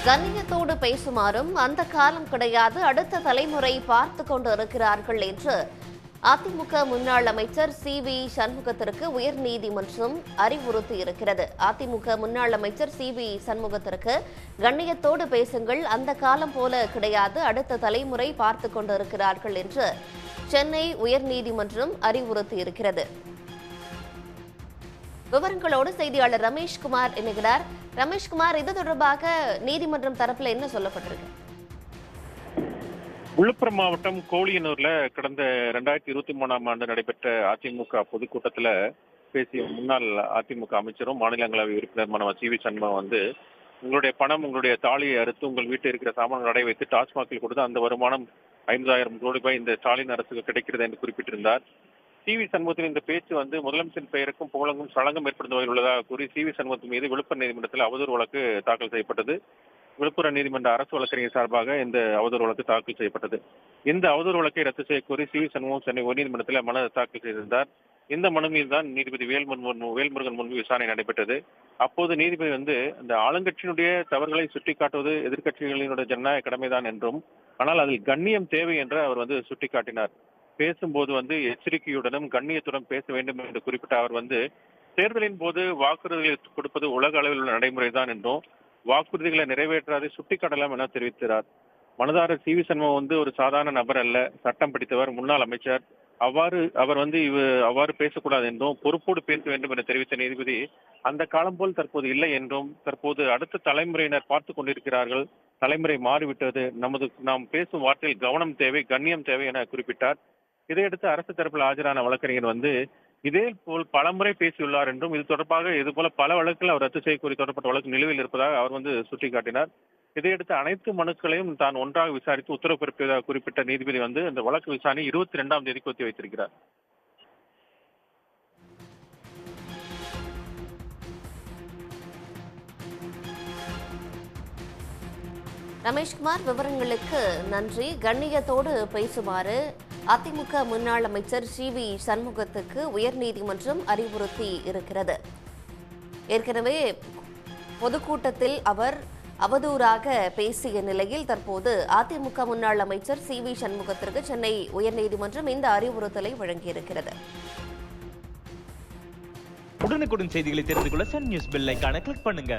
கண்ணியத்தோடு பேசுமாறும் அந்த காலம் கிடையாது, அடுத்த தலைமுறை பார்த்து கொண்டு இருக்கிறார்கள் என்று அதிமுக முன்னாள் அமைச்சர் சி.வி. சண்முகத்திற்கு உயர்நீதிமன்றம் அறிவுறுத்தியிருக்கிறது. அதிமுக முன்னாள் அமைச்சர் சி.வி. சண்முகத்திற்கு கண்ணியத்தோடு பேசுங்கள், அந்த காலம் போல கிடையாது, அடுத்த தலைமுறை பார்த்து கொண்டு இருக்கிறார்கள் என்று சென்னை உயர்நீதிமன்றம் அறிவுறுத்தியிருக்கிறது. விவரங்களோடு செய்தியாளர் ரமேஷ்குமார் இணைகிறார். ரமேஷ்குமார், இது தொடர்பாக நீதிமன்றம் தரப்புல என்ன சொல்லப்பட்டிருக்கு? விழுப்புரம் மாவட்டம் கோழியனூர்ல கடந்த 2023ஆம் ஆண்டு நடைபெற்ற அதிமுக பொதுக்கூட்டத்துல பேசிய முன்னாள் அதிமுக அமைச்சரும் மாநிலங்களவை உறுப்பினருமான சி.வி. சண்முகம் உங்களுடைய பணம், உங்களுடைய தாலியை அறுத்து உங்கள் வீட்டில் இருக்கிற சாமான்கள் அடை வைத்து டாஸ்மாகில் கொடுத்து அந்த வருமானம் 50,000 கோடி ரூபாய் இந்த ஸ்டாலின் அரசுக்கு கிடைக்கிறது என்று குறிப்பிட்டிருந்தார். சி.வி. சண்முகத்தின் இந்த பேச்சு முதலமைச்சரின் பெயருக்கும் புகழுக்கும் களங்கம் ஏற்படுத்தும் வகையில் உள்ளதாக கூறி சி.வி. சண்முகத்தின் மீது விழுப்புரம் நீதிமன்றத்தில் அவதூறு வழக்கு தாக்கல் செய்யப்பட்டது. விழுப்புரம் நீதிமன்ற அரசு வழக்கறிஞர் சார்பாக இந்த அவதூறு வழக்கு தாக்கல் செய்யப்பட்டது. இந்த அவதூறு வழக்கை ரத்து செய்யக்கோரி சி.வி. சண்முகம் சென்னை உயர்நீதிமன்றத்தில் மனு தாக்கல் செய்திருந்தார். இந்த மனு மீது தான் நீதிபதி வேல்முருகன் முன்பு விசாரணை நடைபெற்றது. அப்போது நீதிபதி அந்த ஆளுங்கட்சியினுடைய தவறுகளை சுட்டிக்காட்டுவது எதிர்க்கட்சிகளினுடைய ஜனநாயக கடமைதான் என்றும், ஆனால் அதில் கண்ணியம் தேவை என்று அவர் சுட்டிக்காட்டினார். பேசும்போது எச்சரிக்கையுடனும் கண்ணியத்துடன் பேச வேண்டும் என்று குறிப்பிட்ட அவர் தேர்தலின் போது வாக்குறுதிகளை கொடுப்பது உலக அளவில் உள்ள நடைமுறைதான் என்றும், வாக்குறுதிகளை நிறைவேற்றாதை சுட்டிக்காட்டலாம் என தெரிவித்தார். மனுதாரர் சி.வி. சண்முகம் ஒரு சாதாரண நபர் அல்ல, சட்டம் படித்தவர், முன்னாள் அமைச்சர். அவர் அவ்வாறு பேசக்கூடாது என்றும், பொறுப்போடு பேச வேண்டும் என தெரிவித்த நீதிபதி அந்த காலம் போல் தற்போது இல்லை என்றும், தற்போது அடுத்த தலைமுறையினர் பார்த்து கொண்டிருக்கிறார்கள், தலைமுறை மாறிவிட்டது, நாம் பேசும் வார்த்தையில் கவனம் தேவை, கண்ணியம் தேவை என குறிப்பிட்டார். இதையடுத்து அரசு தரப்பில் ஆஜரான வழக்கறிஞர் இதே போல் பலமுறை பேசியுள்ளார் என்றும், இது தொடர்பாக இதுபோல பல வழக்குகள் அவர் ரத்து செய்ய கோரி தொடரப்பட்ட வழக்கு நிலுவையில் இருப்பதாக அவர் சுட்டிக்காட்டினார். இதையடுத்து அனைத்து மனுக்களையும் தான் ஒன்றாக விசாரித்து உத்தரவு பிறப்பிப்பதாக குறிப்பிட்ட நீதிபதி இந்த வழக்கு விசாரணை 22ஆம் தேதிக்கு ஒத்தி வைத்திருக்கிறார். ரமேஷ்குமார், விவரங்களுக்கு நன்றி. கண்ணியத்தோடு பேசுமாறு அதிமுக முன்னாள் அமைச்சர் சி.வி. சண்முகத்துக்கு உயர்நீதிமன்றம் அறிவுறுத்தி இருக்கிறது. ஏற்கனவே பொதுக்கூட்டத்தில் அவர் அவதூறாக பேசிய நிலையில் தற்போது அதிமுக முன்னாள் அமைச்சர் சி.வி. சண்முகத்திற்கு சென்னை உயர்நீதிமன்றம் இந்த அறிவுறுத்தலை வழங்கியிருக்கிறது. உடனுக்குடன் செய்திகளை தெரிந்து கொள்ள சன் நியூஸ் பெல் ஐகானை கிளிக் பண்ணுங்க.